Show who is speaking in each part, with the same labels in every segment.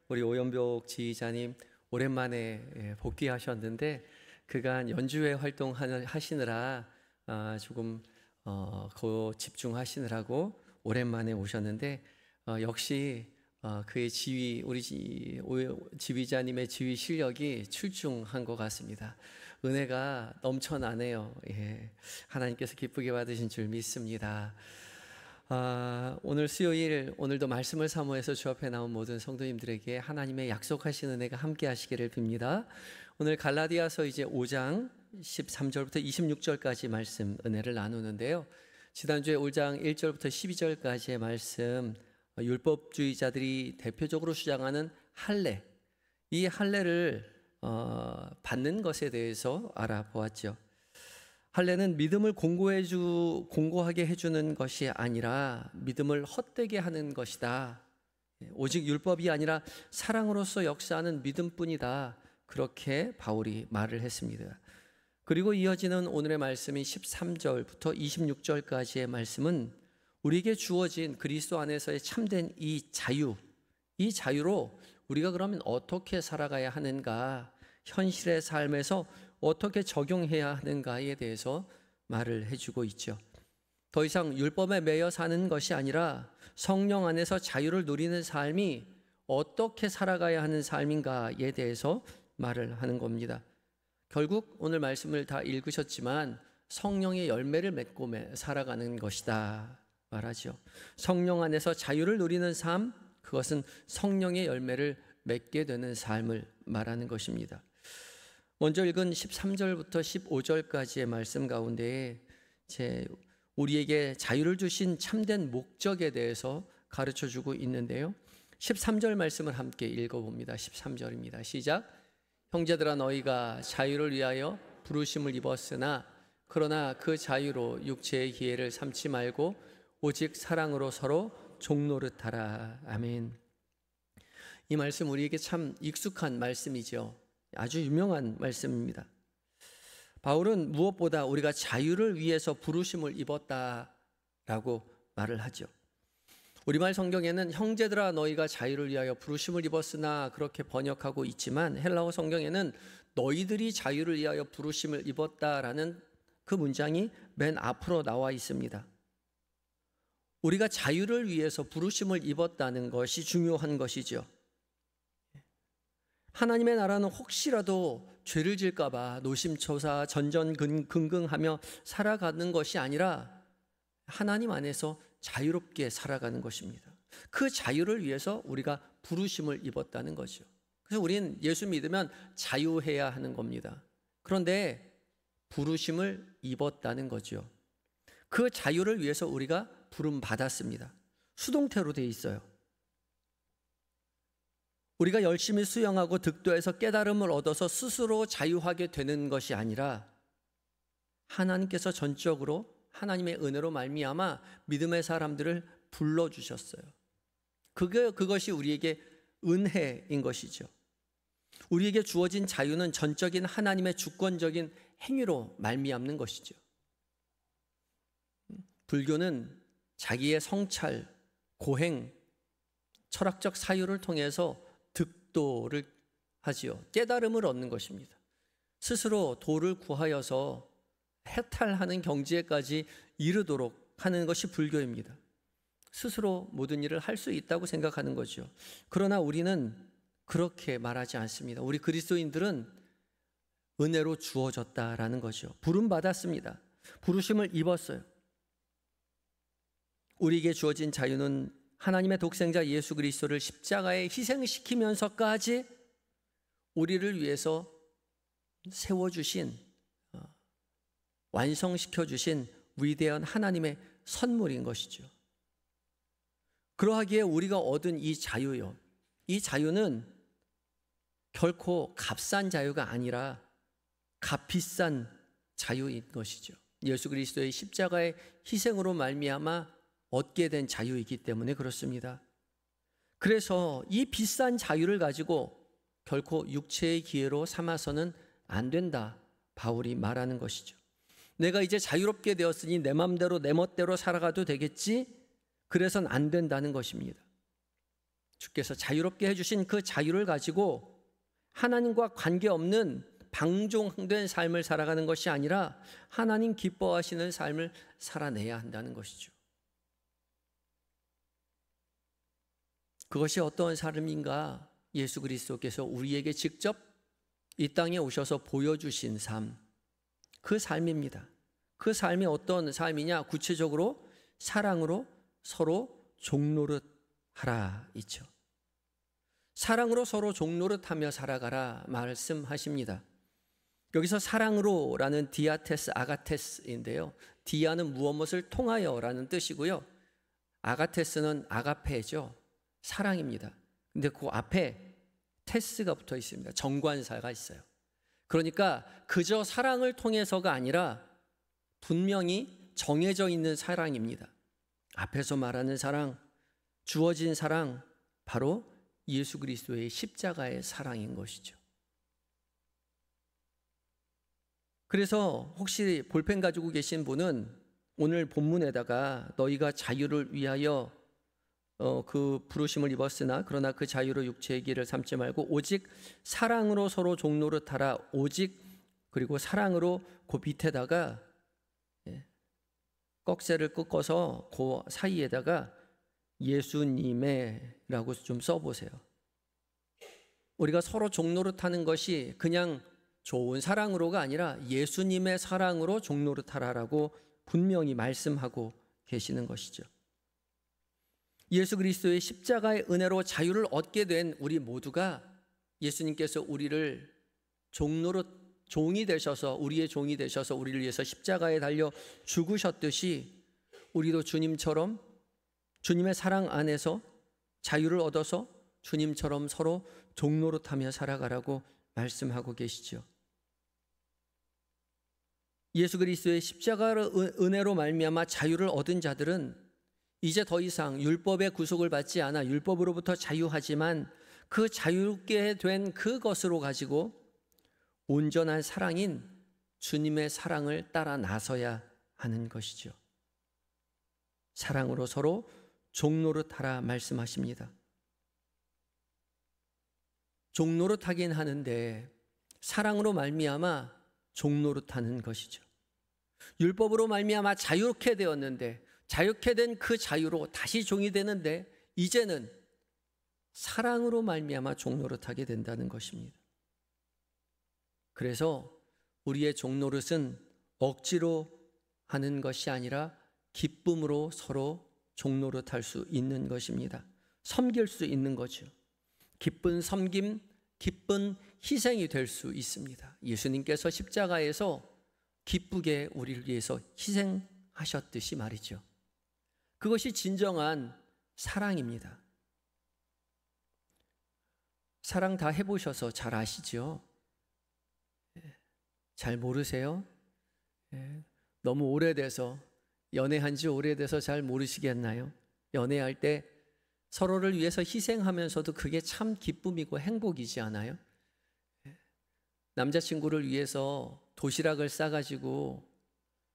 Speaker 1: 우리 오연복 지휘자님 오랜만에 복귀하셨는데 그간 연주회 활동하시느라 조금 집중하시느라고 오랜만에 오셨는데 역시 그의 우리 지휘자님의 지휘 실력이 출중한 것 같습니다. 은혜가 넘쳐나네요. 예, 하나님께서 기쁘게 받으신 줄 믿습니다. 오늘 수요일 오늘도 말씀을 사모해서 주 앞에 나온 모든 성도님들에게 하나님의 약속하신 은혜가 함께 하시기를 빕니다. 오늘 갈라디아서 이제 5장 13절부터 26절까지 말씀 은혜를 나누는데요. 지난주에 5장 1절부터 12절까지의 말씀, 율법주의자들이 대표적으로 주장하는 할례, 이 할례를 받는 것에 대해서 알아보았죠. 할례는 믿음을 공고하게 해주는 것이 아니라 믿음을 헛되게 하는 것이다. 오직 율법이 아니라 사랑으로서 역사하는 믿음뿐이다. 그렇게 바울이 말을 했습니다. 그리고 이어지는 오늘의 말씀인 13절부터 26절까지의 말씀은 우리에게 주어진 그리스도 안에서의 참된 이 자유로 우리가 그러면 어떻게 살아가야 하는가, 현실의 삶에서 어떻게 적용해야 하는가에 대해서 말을 해주고 있죠. 더 이상 율법에 매여 사는 것이 아니라 성령 안에서 자유를 누리는 삶이 어떻게 살아가야 하는 삶인가에 대해서 말을 하는 겁니다. 결국 오늘 말씀을 다 읽으셨지만 성령의 열매를 맺고 살아가는 것이다 말하죠. 성령 안에서 자유를 누리는 삶, 그것은 성령의 열매를 맺게 되는 삶을 말하는 것입니다. 먼저 읽은 13절부터 15절까지의 말씀 가운데 우리에게 자유를 주신 참된 목적에 대해서 가르쳐주고 있는데요. 13절 말씀을 함께 읽어봅니다. 13절입니다. 시작. 형제들아, 너희가 자유를 위하여 부르심을 입었으나 그러나 그 자유로 육체의 기회를 삼지 말고 오직 사랑으로 서로 종노릇하라. 아멘. 이 말씀 우리에게 참 익숙한 말씀이죠. 아주 유명한 말씀입니다. 바울은 무엇보다 우리가 자유를 위해서 부르심을 입었다라고 말을 하죠. 우리말 성경에는 형제들아 너희가 자유를 위하여 부르심을 입었으나 그렇게 번역하고 있지만 헬라어 성경에는 너희들이 자유를 위하여 부르심을 입었다라는 그 문장이 맨 앞으로 나와 있습니다. 우리가 자유를 위해서 부르심을 입었다는 것이 중요한 것이죠. 하나님의 나라는 혹시라도 죄를 질까 봐 노심초사 전전긍긍하며 살아가는 것이 아니라 하나님 안에서 자유롭게 살아가는 것입니다. 그 자유를 위해서 우리가 부르심을 입었다는 거죠. 그래서 우리는 예수 믿으면 자유해야 하는 겁니다. 그런데 부르심을 입었다는 거죠. 그 자유를 위해서 우리가 부름 받았습니다. 수동태로 되어 있어요. 우리가 열심히 수영하고 득도해서 깨달음을 얻어서 스스로 자유하게 되는 것이 아니라 하나님께서 전적으로 하나님의 은혜로 말미암아 믿음의 사람들을 불러주셨어요. 그것이 우리에게 은혜인 것이죠. 우리에게 주어진 자유는 전적인 하나님의 주권적인 행위로 말미암는 것이죠. 불교는 자기의 성찰, 고행, 철학적 사유를 통해서 득도를 하지요. 깨달음을 얻는 것입니다. 스스로 도를 구하여서 해탈하는 경지에까지 이르도록 하는 것이 불교입니다. 스스로 모든 일을 할 수 있다고 생각하는 거죠. 그러나 우리는 그렇게 말하지 않습니다. 우리 그리스도인들은 은혜로 주어졌다라는 거죠. 부름받았습니다. 부르심을 입었어요. 우리에게 주어진 자유는 하나님의 독생자 예수 그리스도를 십자가에 희생시키면서까지 우리를 위해서 세워주신, 완성시켜주신 위대한 하나님의 선물인 것이죠. 그러하기에 우리가 얻은 이 자유요, 이 자유는 결코 값싼 자유가 아니라 값비싼 자유인 것이죠. 예수 그리스도의 십자가의 희생으로 말미암아 얻게 된 자유이기 때문에 그렇습니다. 그래서 이 비싼 자유를 가지고 결코 육체의 기회로 삼아서는 안 된다, 바울이 말하는 것이죠. 내가 이제 자유롭게 되었으니 내 맘대로 내 멋대로 살아가도 되겠지? 그래서는 안 된다는 것입니다. 주께서 자유롭게 해주신 그 자유를 가지고 하나님과 관계없는 방종된 삶을 살아가는 것이 아니라 하나님 기뻐하시는 삶을 살아내야 한다는 것이죠. 그것이 어떠한 삶인가? 예수 그리스도께서 우리에게 직접 이 땅에 오셔서 보여주신 삶, 그 삶입니다. 그 삶이 어떤 삶이냐? 구체적으로 사랑으로 서로 종노릇 하라 있죠. 사랑으로 서로 종노릇하며 살아가라 말씀하십니다. 여기서 사랑으로라는 디아테스, 아가테스인데요. 디아는 무엇을 통하여라는 뜻이고요. 아가테스는 아가페죠. 사랑입니다. 근데 그 앞에 테스가 붙어 있습니다. 정관사가 있어요. 그러니까 그저 사랑을 통해서가 아니라 분명히 정해져 있는 사랑입니다. 앞에서 말하는 사랑, 주어진 사랑, 바로 예수 그리스도의 십자가의 사랑인 것이죠. 그래서 혹시 볼펜 가지고 계신 분은 오늘 본문에다가 너희가 자유를 위하여 그 부르심을 입었으나 그러나 그 자유로 육체의 길을 삼지 말고 오직 사랑으로 서로 종노릇하라. 오직 그리고 사랑으로 그 밑에다가 꺽쇠를 꺾어서 그 사이에다가 예수님의라고 좀 써보세요. 우리가 서로 종노릇하는 것이 그냥 좋은 사랑으로가 아니라 예수님의 사랑으로 종노릇하라라고 분명히 말씀하고 계시는 것이죠. 예수 그리스도의 십자가의 은혜로 자유를 얻게 된 우리 모두가 예수님께서 우리를 종이 되셔서 우리의 종이 되셔서 우리를 위해서 십자가에 달려 죽으셨듯이 우리도 주님처럼 주님의 사랑 안에서 자유를 얻어서 주님처럼 서로 종노릇하며 살아가라고 말씀하고 계시죠. 예수 그리스도의 십자가의 은혜로 말미암아 자유를 얻은 자들은 이제 더 이상 율법의 구속을 받지 않아 율법으로부터 자유하지만 그 자유롭게 된 그것으로 가지고 온전한 사랑인 주님의 사랑을 따라 나서야 하는 것이죠. 사랑으로 서로 종노릇하라 말씀하십니다. 종노릇하긴 하는데 사랑으로 말미암아 종노릇하는 것이죠. 율법으로 말미암아 자유롭게 되었는데 자유케 된 그 자유로 다시 종이 되는데 이제는 사랑으로 말미암아 종노릇하게 된다는 것입니다. 그래서 우리의 종노릇은 억지로 하는 것이 아니라 기쁨으로 서로 종노릇할 수 있는 것입니다. 섬길 수 있는 거죠. 기쁜 섬김, 기쁜 희생이 될 수 있습니다. 예수님께서 십자가에서 기쁘게 우리를 위해서 희생하셨듯이 말이죠. 그것이 진정한 사랑입니다. 사랑 다 해보셔서 잘 아시죠? 잘 모르세요? 너무 오래돼서 연애한 지 오래돼서 잘 모르시겠나요? 연애할 때 서로를 위해서 희생하면서도 그게 참 기쁨이고 행복이지 않아요? 남자친구를 위해서 도시락을 싸가지고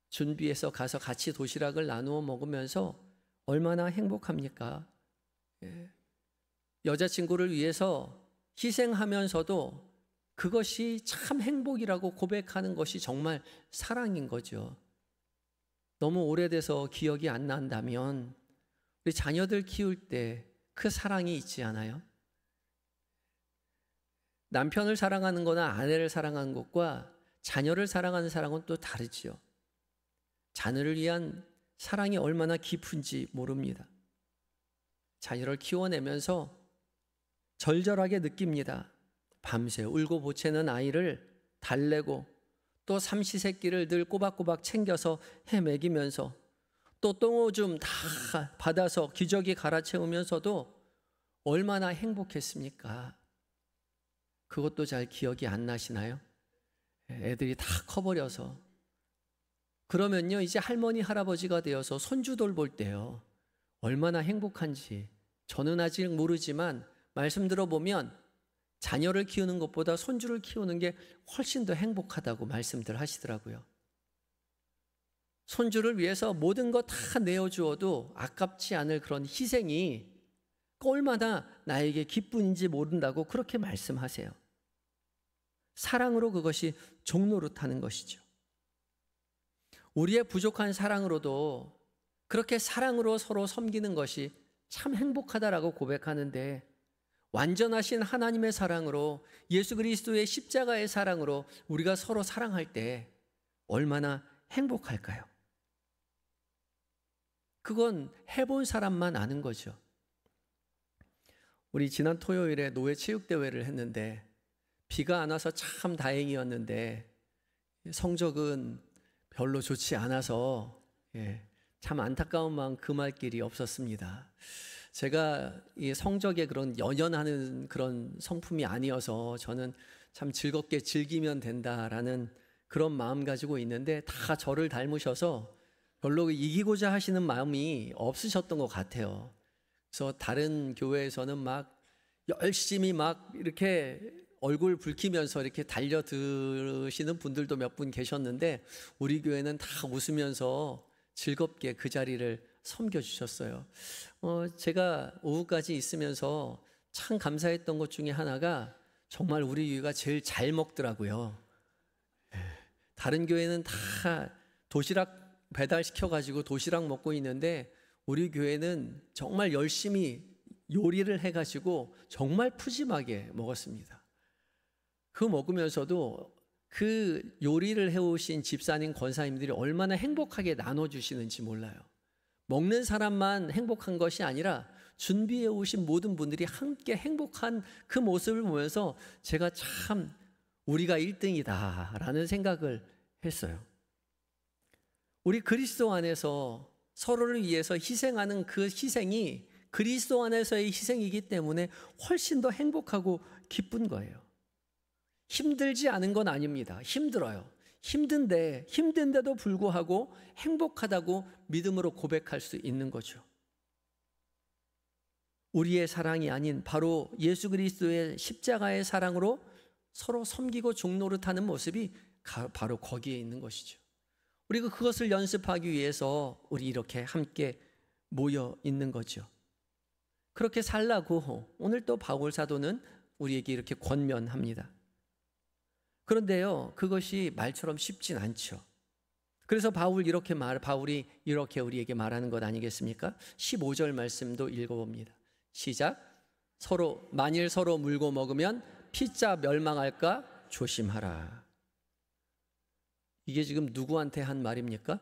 Speaker 1: 준비해서 가서 같이 도시락을 나누어 먹으면서 얼마나 행복합니까? 여자친구를 위해서 희생하면서도 그것이 참 행복이라고 고백하는 것이 정말 사랑인 거죠. 너무 오래돼서 기억이 안 난다면 우리 자녀들 키울 때 그 사랑이 있지 않아요? 남편을 사랑하는 거나 아내를 사랑하는 것과 자녀를 사랑하는 사랑은 또 다르죠. 자녀를 위한 사랑이 얼마나 깊은지 모릅니다. 자녀를 키워내면서 절절하게 느낍니다. 밤새 울고 보채는 아이를 달래고 또 삼시세끼를 늘 꼬박꼬박 챙겨서 해먹이면서 또 똥오줌 다 받아서 기저귀 갈아채우면서도 얼마나 행복했습니까? 그것도 잘 기억이 안 나시나요? 애들이 다 커버려서 그러면요 이제 할머니 할아버지가 되어서 손주 돌볼 때요 얼마나 행복한지 저는 아직 모르지만 말씀 들어보면 자녀를 키우는 것보다 손주를 키우는 게 훨씬 더 행복하다고 말씀들 하시더라고요. 손주를 위해서 모든 것 다 내어주어도 아깝지 않을 그런 희생이 얼마나 나에게 기쁨인지 모른다고 그렇게 말씀하세요. 사랑으로 그것이 종노릇하는 것이죠. 우리의 부족한 사랑으로도 그렇게 사랑으로 서로 섬기는 것이 참 행복하다라고 고백하는데, 완전하신 하나님의 사랑으로, 예수 그리스도의 십자가의 사랑으로 우리가 서로 사랑할 때 얼마나 행복할까요? 그건 해본 사람만 아는 거죠. 우리 지난 토요일에 노예 체육대회를 했는데 비가 안 와서 참 다행이었는데 성적은 별로 좋지 않아서 참 안타까운 마음 금할 길이 없었습니다. 제가 이 성적에 그런 연연하는 그런 성품이 아니어서 저는 참 즐겁게 즐기면 된다라는 그런 마음 가지고 있는데, 다 저를 닮으셔서 별로 이기고자 하시는 마음이 없으셨던 것 같아요. 그래서 다른 교회에서는 막 열심히 막 이렇게 얼굴 붉히면서 이렇게 달려드시는 분들도 몇 분 계셨는데, 우리 교회는 다 웃으면서 즐겁게 그 자리를 섬겨주셨어요. 제가 오후까지 있으면서 참 감사했던 것 중에 하나가 정말 우리 교회가 제일 잘 먹더라고요. 다른 교회는 다 도시락 배달시켜가지고 도시락 먹고 있는데 우리 교회는 정말 열심히 요리를 해가지고 정말 푸짐하게 먹었습니다. 그 먹으면서도 그 요리를 해오신 집사님, 권사님들이 얼마나 행복하게 나눠주시는지 몰라요. 먹는 사람만 행복한 것이 아니라 준비해 오신 모든 분들이 함께 행복한 그 모습을 보면서 제가 참 우리가 1등이다 라는 생각을 했어요. 우리 그리스도 안에서 서로를 위해서 희생하는 그 희생이 그리스도 안에서의 희생이기 때문에 훨씬 더 행복하고 기쁜 거예요. 힘들지 않은 건 아닙니다. 힘들어요. 힘든데도 불구하고 행복하다고 믿음으로 고백할 수 있는 거죠. 우리의 사랑이 아닌 바로 예수 그리스도의 십자가의 사랑으로 서로 섬기고 종노릇하는 모습이 바로 거기에 있는 것이죠. 우리가 그것을 연습하기 위해서 우리 이렇게 함께 모여 있는 거죠. 그렇게 살라고 오늘 또 바울 사도는 우리에게 이렇게 권면합니다. 그런데요, 그것이 말처럼 쉽진 않죠. 그래서 바울이 이렇게 우리에게 말하는 것 아니겠습니까? 15절 말씀도 읽어봅니다. 시작. 만일 서로 물고 먹으면 피자 멸망할까 조심하라. 이게 지금 누구한테 한 말입니까?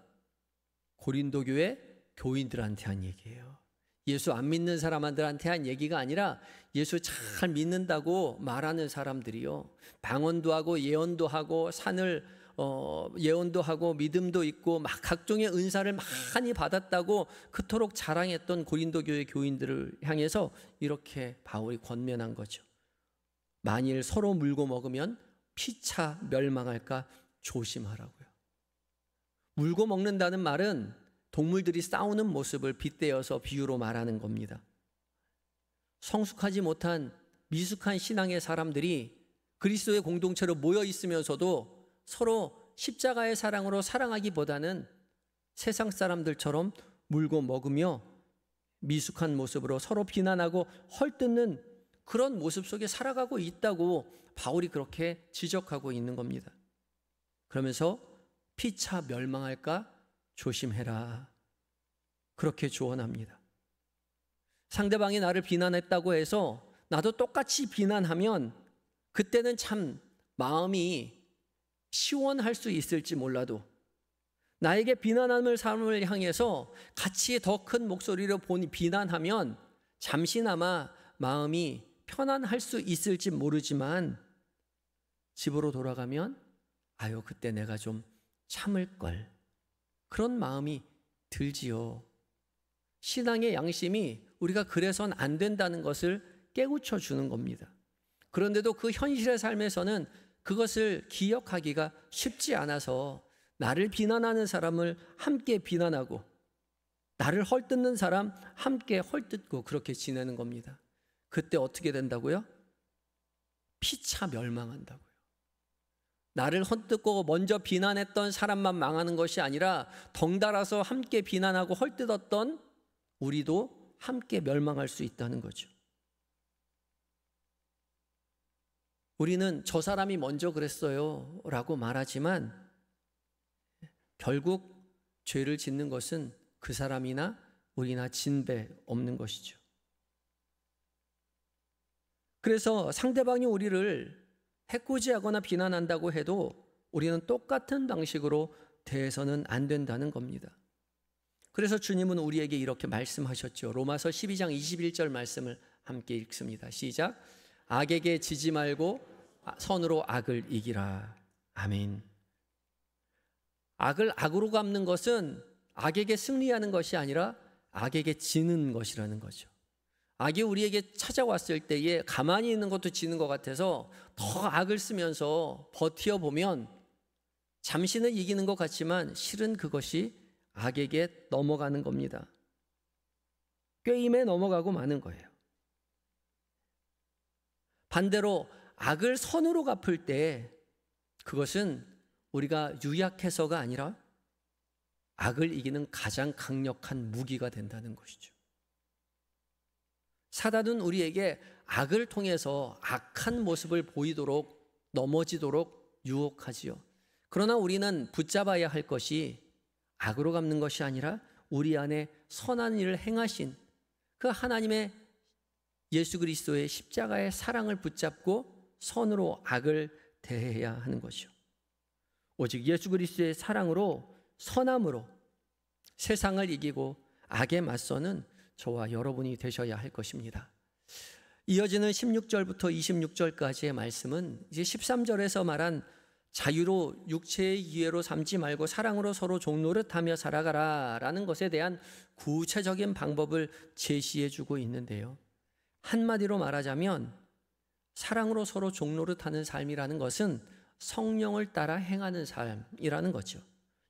Speaker 1: 고린도 교회 교인들한테 한 얘기예요. 예수 안 믿는 사람들한테 한 얘기가 아니라 예수 잘 믿는다고 말하는 사람들이요, 방언도 하고 예언도 하고 예언도 하고 믿음도 있고 막 각종의 은사를 많이 받았다고 그토록 자랑했던 고린도 교회 교인들을 향해서 이렇게 바울이 권면한 거죠. 만일 서로 물고 먹으면 피차 멸망할까 조심하라고요. 물고 먹는다는 말은 동물들이 싸우는 모습을 빗대어서 비유로 말하는 겁니다. 성숙하지 못한 미숙한 신앙의 사람들이 그리스도의 공동체로 모여 있으면서도 서로 십자가의 사랑으로 사랑하기보다는 세상 사람들처럼 물고 먹으며 미숙한 모습으로 서로 비난하고 헐뜯는 그런 모습 속에 살아가고 있다고 바울이 그렇게 지적하고 있는 겁니다. 그러면서 피차 멸망할까 조심해라, 그렇게 조언합니다. 상대방이 나를 비난했다고 해서 나도 똑같이 비난하면 그때는 참 마음이 시원할 수 있을지 몰라도, 나에게 비난하는 사람을 향해서 같이 더 큰 목소리로 비난하면 잠시나마 마음이 편안할 수 있을지 모르지만 집으로 돌아가면 그때 내가 좀 참을걸, 그런 마음이 들지요. 신앙의 양심이 우리가 그래서는 안 된다는 것을 깨우쳐 주는 겁니다. 그런데도 그 현실의 삶에서는 그것을 기억하기가 쉽지 않아서 나를 비난하는 사람을 함께 비난하고 나를 헐뜯는 사람 함께 헐뜯고 그렇게 지내는 겁니다. 그때 어떻게 된다고요? 피차 멸망한다고요. 나를 헐뜯고 먼저 비난했던 사람만 망하는 것이 아니라 덩달아서 함께 비난하고 헐뜯었던 우리도 함께 멸망할 수 있다는 거죠. 우리는 저 사람이 먼저 그랬어요 라고 말하지만 결국 죄를 짓는 것은 그 사람이나 우리나 진배 없는 것이죠. 그래서 상대방이 우리를 해코지하거나 비난한다고 해도 우리는 똑같은 방식으로 대해서는 안 된다는 겁니다. 그래서 주님은 우리에게 이렇게 말씀하셨죠. 로마서 12장 21절 말씀을 함께 읽습니다. 시작. 악에게 지지 말고 선으로 악을 이기라. 아멘. 악을 악으로 갚는 것은 악에게 승리하는 것이 아니라 악에게 지는 것이라는 거죠. 악이 우리에게 찾아왔을 때에 가만히 있는 것도 지는 것 같아서 더 악을 쓰면서 버텨보면 잠시는 이기는 것 같지만 실은 그것이 악에게 넘어가는 겁니다. 꾀임에 넘어가고 마는 거예요. 반대로 악을 선으로 갚을 때 그것은 우리가 유약해서가 아니라 악을 이기는 가장 강력한 무기가 된다는 것이죠. 사단은 우리에게 악을 통해서 악한 모습을 보이도록 넘어지도록 유혹하지요. 그러나 우리는 붙잡아야 할 것이 악으로 갚는 것이 아니라 우리 안에 선한 일을 행하신 그 하나님의 예수 그리스도의 십자가의 사랑을 붙잡고 선으로 악을 대해야 하는 것이요. 오직 예수 그리스도의 사랑으로 선함으로 세상을 이기고 악에 맞서는 저와 여러분이 되셔야 할 것입니다. 이어지는 16절부터 26절까지의 말씀은 이제 13절에서 말한 자유로 육체의 이해로 삼지 말고 사랑으로 서로 종노릇하며 살아가라 라는 것에 대한 구체적인 방법을 제시해 주고 있는데요. 한마디로 말하자면 사랑으로 서로 종노릇하는 삶이라는 것은 성령을 따라 행하는 삶이라는 거죠.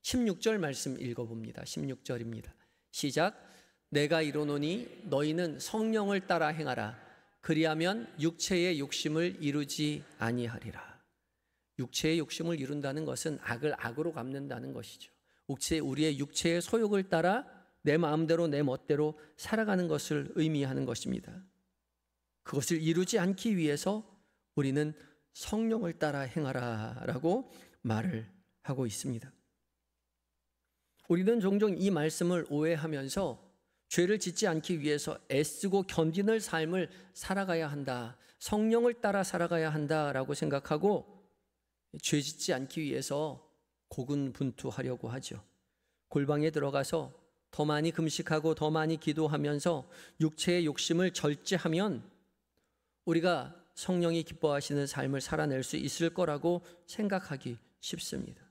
Speaker 1: 16절 말씀 읽어봅니다. 16절입니다. 시작. 내가 이르노니 너희는 성령을 따라 행하라. 그리하면 육체의 욕심을 이루지 아니하리라. 육체의 욕심을 이룬다는 것은 악을 악으로 갚는다는 것이죠. 우리의 육체의 소욕을 따라 내 마음대로 내 멋대로 살아가는 것을 의미하는 것입니다. 그것을 이루지 않기 위해서 우리는 성령을 따라 행하라라고 말을 하고 있습니다. 우리는 종종 이 말씀을 오해하면서 죄를 짓지 않기 위해서 애쓰고 견디는 삶을 살아가야 한다. 성령을 따라 살아가야 한다라고 생각하고 죄 짓지 않기 위해서 고군분투하려고 하죠. 골방에 들어가서 더 많이 금식하고 더 많이 기도하면서 육체의 욕심을 절제하면 우리가 성령이 기뻐하시는 삶을 살아낼 수 있을 거라고 생각하기 쉽습니다.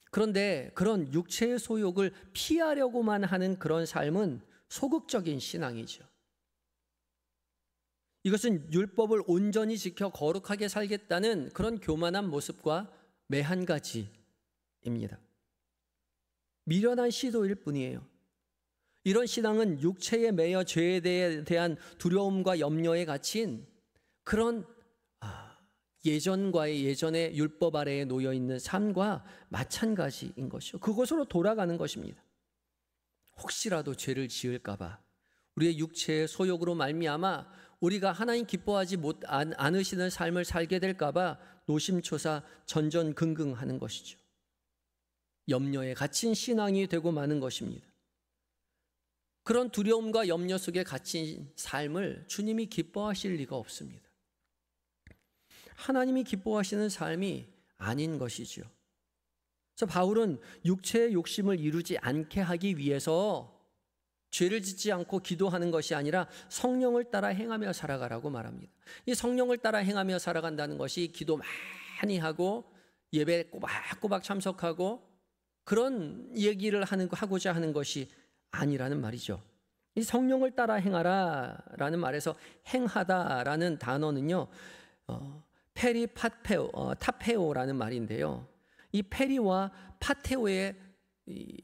Speaker 1: 그런데 그런 육체의 소욕을 피하려고만 하는 그런 삶은 소극적인 신앙이죠. 이것은 율법을 온전히 지켜 거룩하게 살겠다는 그런 교만한 모습과 매한 가지입니다. 미련한 시도일 뿐이에요. 이런 신앙은 육체에 매여 죄에 대한 두려움과 염려에 갇힌 그런 예전의 율법 아래에 놓여 있는 삶과 마찬가지인 것이요. 그곳으로 돌아가는 것입니다. 혹시라도 죄를 지을까 봐 우리의 육체의 소욕으로 말미암아 우리가 하나님 기뻐하지 않으시는 삶을 살게 될까 봐 노심초사 전전긍긍하는 것이죠. 염려에 갇힌 신앙이 되고 마는 것입니다. 그런 두려움과 염려 속에 갇힌 삶을 주님이 기뻐하실 리가 없습니다. 하나님이 기뻐하시는 삶이 아닌 것이죠. 그래서 바울은 육체의 욕심을 이루지 않게 하기 위해서 죄를 짓지 않고 기도하는 것이 아니라 성령을 따라 행하며 살아가라고 말합니다. 이 성령을 따라 행하며 살아간다는 것이 기도 많이 하고 예배 꼬박꼬박 참석하고 그런 얘기를 하고자 하는 것이 아니라는 말이죠. 이 성령을 따라 행하라라는 말에서 행하다라는 단어는요, 타페오라는 말인데요. 이 페리와 파테오의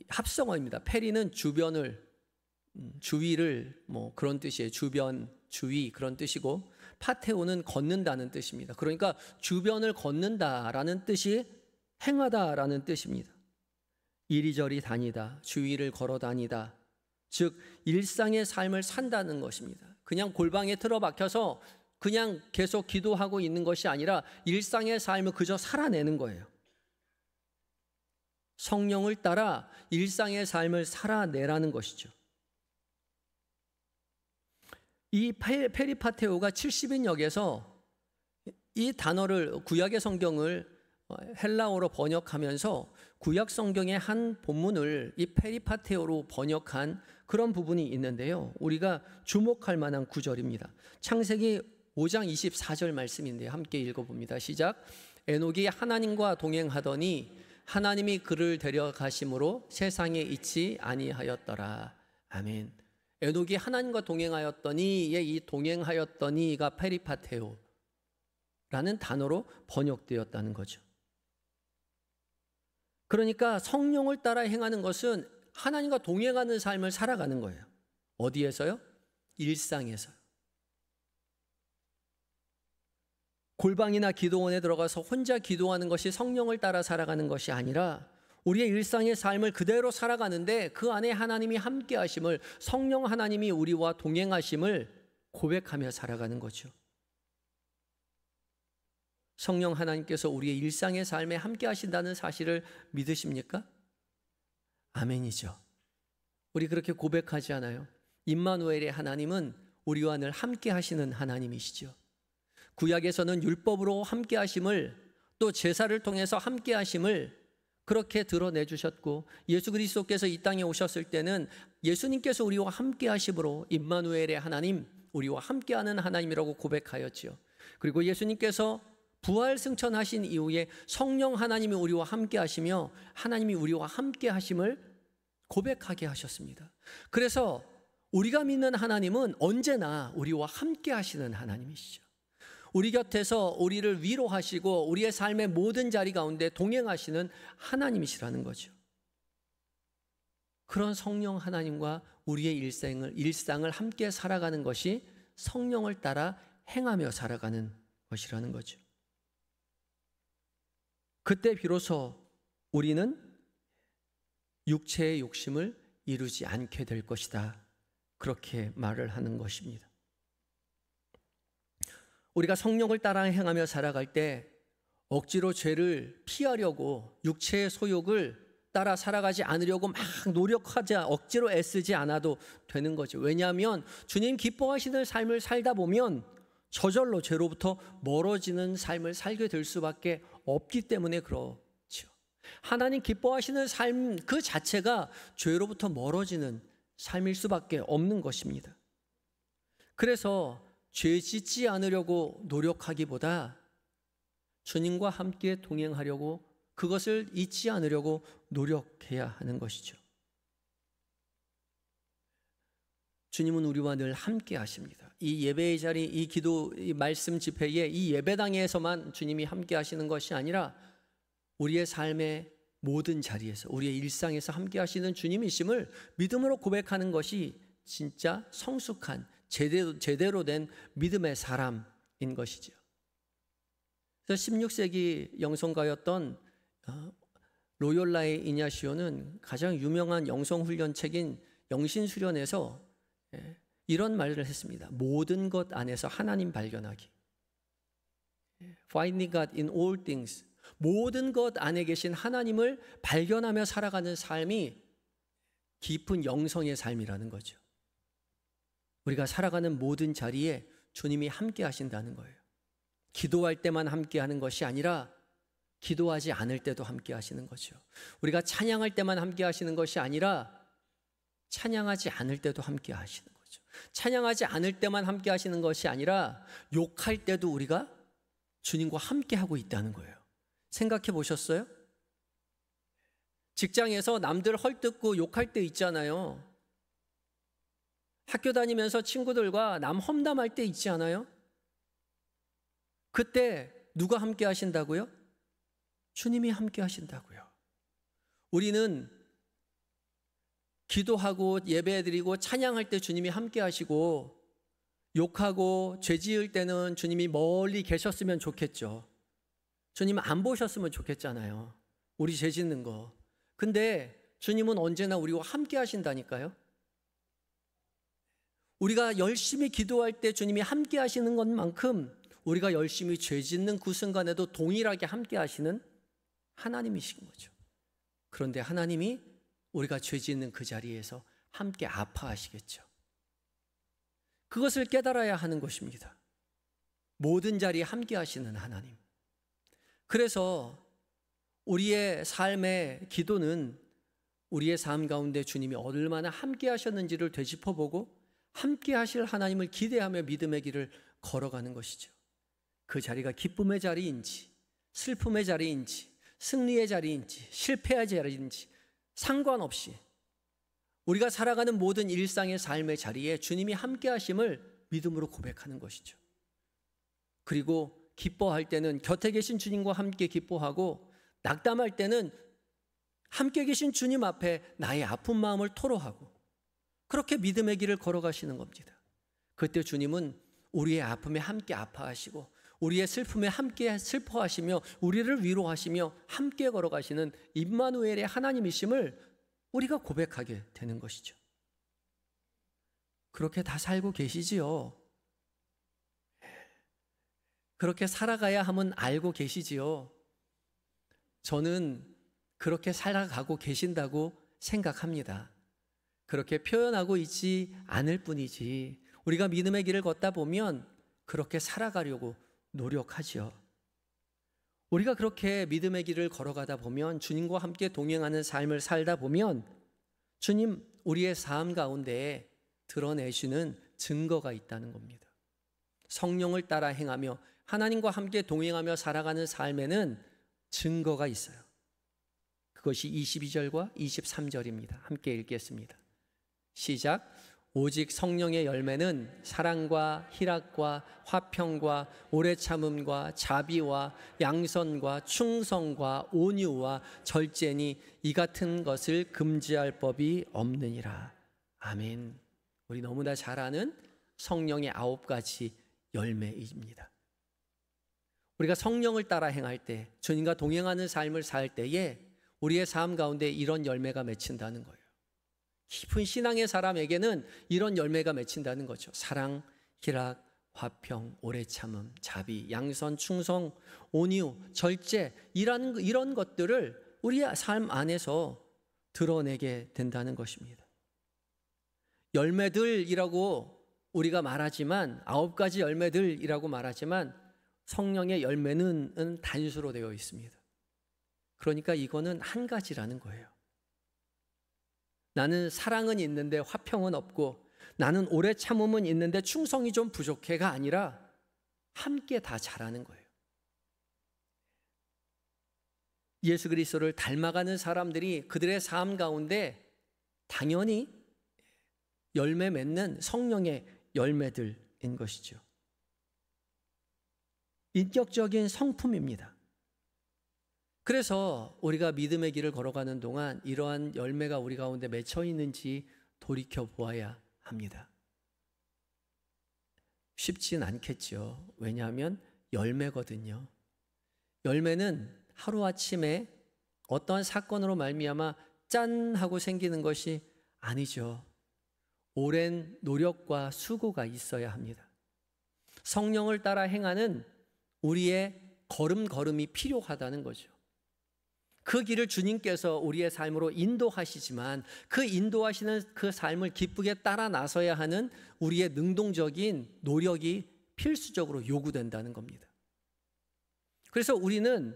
Speaker 1: 합성어입니다. 페리는 주위를 그런 뜻이에요. 주변, 주위 그런 뜻이고 파테오는 걷는다는 뜻입니다. 그러니까 주변을 걷는다라는 뜻이 행하다라는 뜻입니다. 이리저리 다니다, 주위를 걸어 다니다, 즉 일상의 삶을 산다는 것입니다. 그냥 골방에 틀어박혀서 그냥 계속 기도하고 있는 것이 아니라 일상의 삶을 그저 살아내는 거예요. 성령을 따라 일상의 삶을 살아내라는 것이죠. 이 페리파테오가 70인역에서 이 단어를, 구약의 성경을 헬라어로 번역하면서 구약 성경의 한 본문을 이 페리파테오로 번역한 그런 부분이 있는데요, 우리가 주목할 만한 구절입니다. 창세기 5장 24절 말씀인데요, 함께 읽어봅니다. 시작. 에녹이 하나님과 동행하더니 하나님이 그를 데려가심으로 세상에 있지 아니하였더라. 아멘. 에녹이 하나님과 동행하였더니의 이 동행하였더니가 페리파테오라는 단어로 번역되었다는 거죠. 그러니까 성령을 따라 행하는 것은 하나님과 동행하는 삶을 살아가는 거예요. 어디에서요? 일상에서요. 골방이나 기도원에 들어가서 혼자 기도하는 것이 성령을 따라 살아가는 것이 아니라 우리의 일상의 삶을 그대로 살아가는데 그 안에 하나님이 함께 하심을, 성령 하나님이 우리와 동행하심을 고백하며 살아가는 거죠. 성령 하나님께서 우리의 일상의 삶에 함께 하신다는 사실을 믿으십니까? 아멘이죠. 우리 그렇게 고백하지 않아요? 임마누엘의 하나님은 우리와 늘 함께 하시는 하나님이시죠. 구약에서는 율법으로 함께 하심을, 또 제사를 통해서 함께 하심을 그렇게 드러내 주셨고, 예수 그리스도께서 이 땅에 오셨을 때는 예수님께서 우리와 함께 하심으로 임마누엘의 하나님, 우리와 함께하는 하나님이라고 고백하였지요. 그리고 예수님께서 부활 승천하신 이후에 성령 하나님이 우리와 함께 하시며 하나님이 우리와 함께 하심을 고백하게 하셨습니다. 그래서 우리가 믿는 하나님은 언제나 우리와 함께 하시는 하나님이시죠. 우리 곁에서 우리를 위로하시고 우리의 삶의 모든 자리 가운데 동행하시는 하나님이시라는 거죠. 그런 성령 하나님과 우리의 일상을 함께 살아가는 것이 성령을 따라 행하며 살아가는 것이라는 거죠. 그때 비로소 우리는 육체의 욕심을 이루지 않게 될 것이다, 그렇게 말을 하는 것입니다. 우리가 성령을 따라 행하며 살아갈 때 억지로 죄를 피하려고 육체의 소욕을 따라 살아가지 않으려고 막 노력하지, 억지로 애쓰지 않아도 되는 거죠. 왜냐하면 주님 기뻐하시는 삶을 살다 보면 저절로 죄로부터 멀어지는 삶을 살게 될 수밖에 없기 때문에 그렇죠. 하나님 기뻐하시는 삶 그 자체가 죄로부터 멀어지는 삶일 수밖에 없는 것입니다. 그래서 죄 짓지 않으려고 노력하기보다 주님과 함께 동행하려고, 그것을 잊지 않으려고 노력해야 하는 것이죠. 주님은 우리와 늘 함께 하십니다. 이 예배의 자리, 이 기도, 이 말씀 집회에, 이 예배당에서만 주님이 함께 하시는 것이 아니라 우리의 삶의 모든 자리에서, 우리의 일상에서 함께 하시는 주님이심을 믿음으로 고백하는 것이 진짜 성숙한, 제대로 된 믿음의 사람인 것이죠. 그래서 16세기 영성가였던 로욜라의 이냐시오는 가장 유명한 영성훈련 책인 영신수련에서 이런 말을 했습니다. 모든 것 안에서 하나님 발견하기. Finding God in all things. 모든 것 안에 계신 하나님을 발견하며 살아가는 삶이 깊은 영성의 삶이라는 거죠. 우리가 살아가는 모든 자리에 주님이 함께 하신다는 거예요. 기도할 때만 함께 하는 것이 아니라 기도하지 않을 때도 함께 하시는 거죠. 우리가 찬양할 때만 함께 하시는 것이 아니라 찬양하지 않을 때도 함께 하시는 거죠. 찬양하지 않을 때만 함께 하시는 것이 아니라 욕할 때도 우리가 주님과 함께 하고 있다는 거예요. 생각해 보셨어요? 직장에서 남들 헐뜯고 욕할 때 있잖아요. 학교 다니면서 친구들과 남 험담할 때 있지 않아요? 그때 누가 함께 하신다고요? 주님이 함께 하신다고요. 우리는 기도하고 예배드리고 찬양할 때 주님이 함께 하시고, 욕하고 죄 지을 때는 주님이 멀리 계셨으면 좋겠죠. 주님 안 보셨으면 좋겠잖아요, 우리 죄 짓는 거. 근데 주님은 언제나 우리와 함께 하신다니까요. 우리가 열심히 기도할 때 주님이 함께 하시는 것만큼 우리가 열심히 죄 짓는 그 순간에도 동일하게 함께 하시는 하나님이신 거죠. 그런데 하나님이 우리가 죄 짓는 그 자리에서 함께 아파하시겠죠. 그것을 깨달아야 하는 것입니다. 모든 자리에 함께 하시는 하나님. 그래서 우리의 삶의 기도는 우리의 삶 가운데 주님이 얼마나 함께 하셨는지를 되짚어보고 함께 하실 하나님을 기대하며 믿음의 길을 걸어가는 것이죠. 그 자리가 기쁨의 자리인지 슬픔의 자리인지 승리의 자리인지 실패의 자리인지 상관없이 우리가 살아가는 모든 일상의 삶의 자리에 주님이 함께 하심을 믿음으로 고백하는 것이죠. 그리고 기뻐할 때는 곁에 계신 주님과 함께 기뻐하고 낙담할 때는 함께 계신 주님 앞에 나의 아픈 마음을 토로하고 그렇게 믿음의 길을 걸어가시는 겁니다. 그때 주님은 우리의 아픔에 함께 아파하시고 우리의 슬픔에 함께 슬퍼하시며 우리를 위로하시며 함께 걸어가시는 임마누엘의 하나님이심을 우리가 고백하게 되는 것이죠. 그렇게 다 살고 계시지요? 그렇게 살아가야 함은 알고 계시지요? 저는 그렇게 살아가고 계신다고 생각합니다. 그렇게 표현하고 있지 않을 뿐이지 우리가 믿음의 길을 걷다 보면 그렇게 살아가려고 노력하죠. 우리가 그렇게 믿음의 길을 걸어가다 보면 주님과 함께 동행하는 삶을 살다 보면 주님 우리의 삶 가운데에 드러내시는 증거가 있다는 겁니다. 성령을 따라 행하며 하나님과 함께 동행하며 살아가는 삶에는 증거가 있어요. 그것이 22절과 23절입니다. 함께 읽겠습니다. 시작. 오직 성령의 열매는 사랑과 희락과 화평과 오래 참음과 자비와 양선과 충성과 온유와 절제니 이 같은 것을 금지할 법이 없느니라. 아멘. 우리 너무나 잘 아는 성령의 9가지 열매입니다. 우리가 성령을 따라 행할 때 주님과 동행하는 삶을 살 때에 우리의 삶 가운데 이런 열매가 맺힌다는 거예요. 깊은 신앙의 사람에게는 이런 열매가 맺힌다는 거죠. 사랑, 희락, 화평, 오래 참음, 자비, 양선, 충성, 온유, 절제 이런 것들을 우리의 삶 안에서 드러내게 된다는 것입니다. 열매들이라고 우리가 말하지만 9가지 열매들이라고 말하지만 성령의 열매는 단수로 되어 있습니다. 그러니까 이거는 한 가지라는 거예요. 나는 사랑은 있는데 화평은 없고 나는 오래 참음은 있는데 충성이 좀 부족해가 아니라 함께 다 자라는 거예요. 예수 그리스도를 닮아가는 사람들이 그들의 삶 가운데 당연히 열매 맺는 성령의 열매들인 것이죠. 인격적인 성품입니다. 그래서 우리가 믿음의 길을 걸어가는 동안 이러한 열매가 우리 가운데 맺혀 있는지 돌이켜 보아야 합니다. 쉽진 않겠죠. 왜냐하면 열매거든요. 열매는 하루아침에 어떠한 사건으로 말미암아 짠 하고 생기는 것이 아니죠. 오랜 노력과 수고가 있어야 합니다. 성령을 따라 행하는 우리의 걸음걸음이 필요하다는 거죠. 그 길을 주님께서 우리의 삶으로 인도하시지만 그 인도하시는 그 삶을 기쁘게 따라 나서야 하는 우리의 능동적인 노력이 필수적으로 요구된다는 겁니다. 그래서 우리는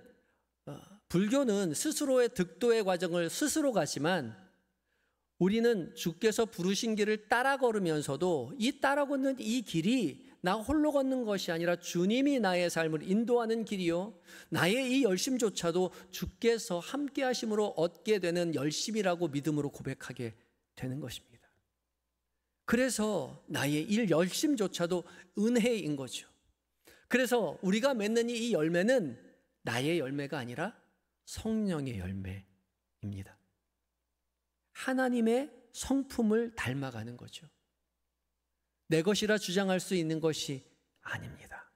Speaker 1: 불교는 스스로의 득도의 과정을 스스로 가지만 우리는 주께서 부르신 길을 따라 걸으면서도 이 따라 걷는 이 길이 나 홀로 걷는 것이 아니라 주님이 나의 삶을 인도하는 길이요 나의 이 열심조차도 주께서 함께 하심으로 얻게 되는 열심이라고 믿음으로 고백하게 되는 것입니다. 그래서 나의 일 열심조차도 은혜인 거죠. 그래서 우리가 맺는 이 열매는 나의 열매가 아니라 성령의 열매입니다. 하나님의 성품을 닮아가는 거죠. 내 것이라 주장할 수 있는 것이 아닙니다.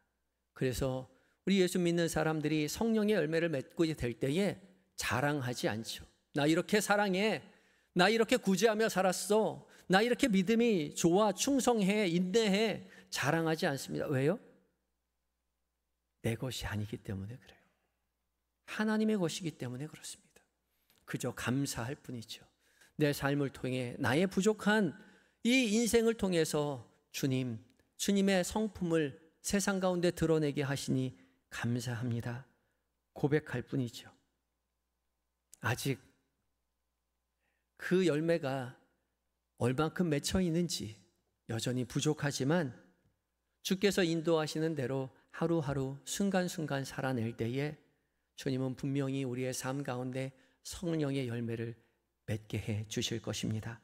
Speaker 1: 그래서 우리 예수 믿는 사람들이 성령의 열매를 맺고 될 때에 자랑하지 않죠. 나 이렇게 사랑해. 나 이렇게 구제하며 살았어. 나 이렇게 믿음이 좋아, 충성해, 인내해 자랑하지 않습니다. 왜요? 내 것이 아니기 때문에 그래요. 하나님의 것이기 때문에 그렇습니다. 그저 감사할 뿐이죠. 내 삶을 통해 나의 부족한 이 인생을 통해서 주님의 성품을 세상 가운데 드러내게 하시니 감사합니다. 고백할 뿐이죠. 아직 그 열매가 얼만큼 맺혀 있는지 여전히 부족하지만 주께서 인도하시는 대로 하루하루 순간순간 살아낼 때에 주님은 분명히 우리의 삶 가운데 성령의 열매를 맺게 해 주실 것입니다.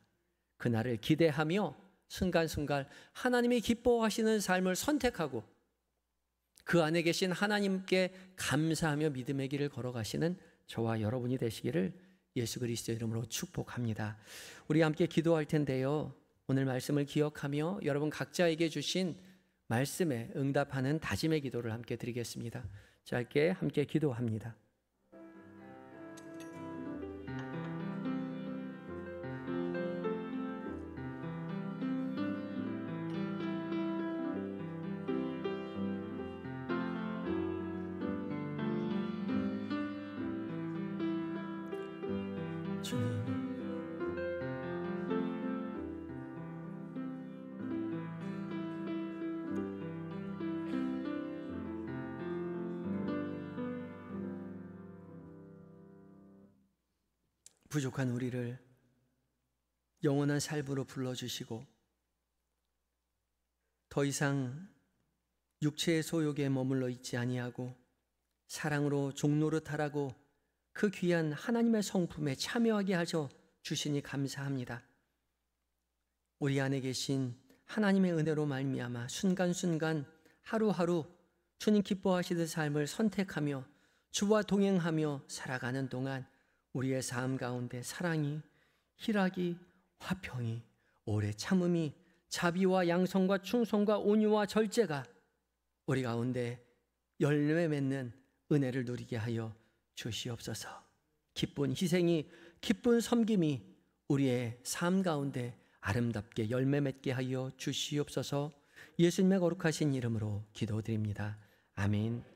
Speaker 1: 그날을 기대하며 순간순간 하나님이 기뻐하시는 삶을 선택하고 그 안에 계신 하나님께 감사하며 믿음의 길을 걸어가시는 저와 여러분이 되시기를 예수 그리스도의 이름으로 축복합니다. 우리 함께 기도할 텐데요. 오늘 말씀을 기억하며 여러분 각자에게 주신 말씀에 응답하는 다짐의 기도를 함께 드리겠습니다. 짧게 함께 기도합니다. 주님, 부족한 우리를 영원한 삶으로 불러주시고 더 이상 육체의 소욕에 머물러 있지 아니하고 사랑으로 종노릇하라고 그 귀한 하나님의 성품에 참여하게 하셔 주시니 감사합니다. 우리 안에 계신 하나님의 은혜로 말미암아 순간순간 하루하루 주님 기뻐하시는 삶을 선택하며 주와 동행하며 살아가는 동안 우리의 삶 가운데 사랑이, 희락이, 화평이, 오래 참음이, 자비와 양성과 충성과 온유와 절제가 우리 가운데 열매 맺는 은혜를 누리게 하여 주시옵소서. 기쁜 희생이, 기쁜 섬김이 우리의 삶 가운데 아름답게 열매 맺게 하여 주시옵소서. 예수님의 거룩하신 이름으로 기도드립니다. 아멘.